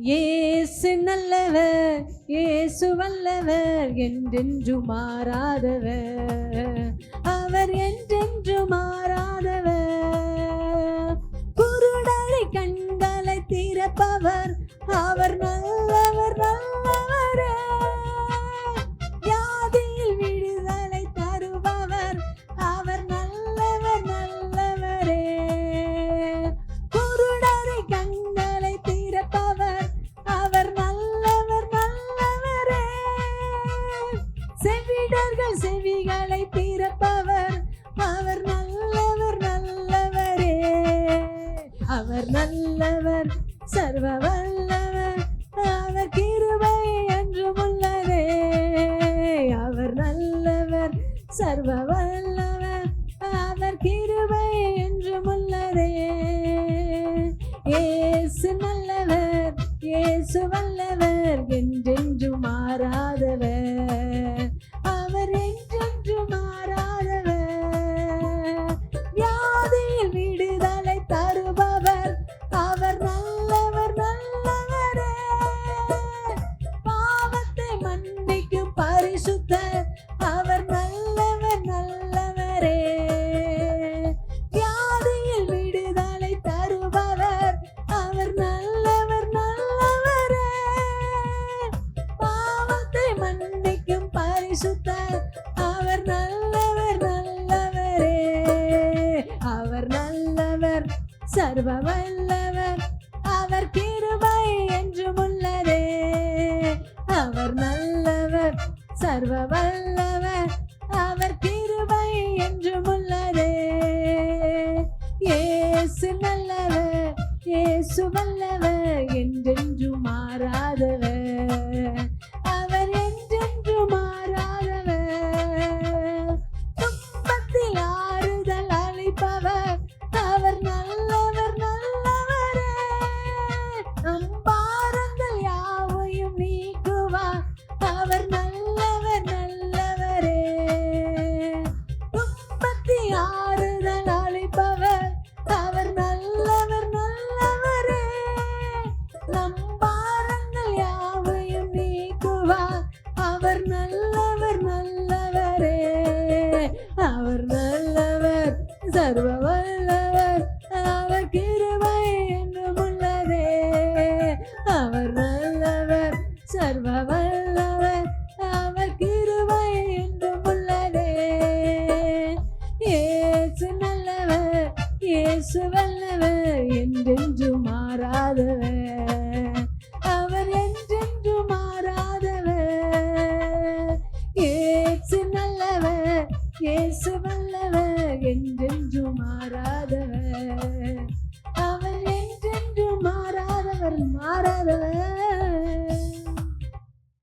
இயேசு நல்லவர், இயேசு வல்லவர், என்றென்று மாறாதவர், அவர் என்றென்று மாறாதவர். குருடரை கண்களை திறப்பவர், அவர் நல்லவர் நல்லவரே. வியாதியில் விடுதலை தருபவர், அவர் நல்லவர் நல்லவரே. குருடரை கண்களை திறப்பவர், அவர் நல்லவர் நல்லவரே. செவிடர்கள் செவிகளை திறப்பவர், அவர் நல்லவர் நல்லவரே. அவர் நல்லவர், சர்வ வல்லவர், அவர் கிருபை என்றும் உள்ளதே. அவர் நல்லவர், சர்வ வல்லவர், அவர் கிருபை என்றும் உள்ளதே. இயேசு நல்லவர், இயேசு வல்லவர், என்றென்று மாறாதவர், அவர் என்றென்று மாறாதவர். வியாதியில் விடுதலை தருபவர், அவர் நல்லவர் நல்லவரே. பாவத்தை மன்னிக்கும் பரிசுத்தர், அவர் நல்லவர் நல்லவரே. வியாதியில் விடுதலை தருபவர், அவர் நல்லவர் நல்லவரே. பாவத்தை மன்னிக்கும் பரிசுத்தர், அவர் நல்லவர் நல்லவரே. அவர் நல்லவர், சர்வ வல்லவர், அவர் கிருபை என்றும் உள்ளதே. அவர் நல்லவர், சர்வ வல்லவர், அவர் கிருபை என்றும் உள்ளதே. இயேசு நல்லவர், இயேசு வல்லவர், என்றென்று மாறாதவர், அவர் என்றென்று மாறாதவர். துன்பத்தில் ஆறுதல் அளிப்பவர், அவர் நல்லவர் நல்லவரே. நம் பாரங்கள் யாவையும் நீக்குவார், அவர் நல்லவர் நல்லவரே. துன்பத்தில் ஆறுதல் அளிப்பவர், அவர் நல்லவர் நல்லவரே. நம் பாரங்கள் யாவையும் நீக்குவார், அவர் நல்லவர் நல்லவரே. அவர் நல்லவர், சர்வ வல்லவர், அவர் கிருபை என்றும் உள்ளதே. அவர் நல்லவர், சர்வ வல்லவர், அவர் கிருபை என்றும் உள்ளதே. இயேசு நல்லவர், இயேசு வல்லவர், என்றென்று மாறாதவர், அவர் என்றென்று மாறாதவர். இயேசு நல்லவர், இயேசு வல்லவர், என்றென்று மாறாதவர், அவர் என்றென்று மாறாதவர் மாறாதவர்.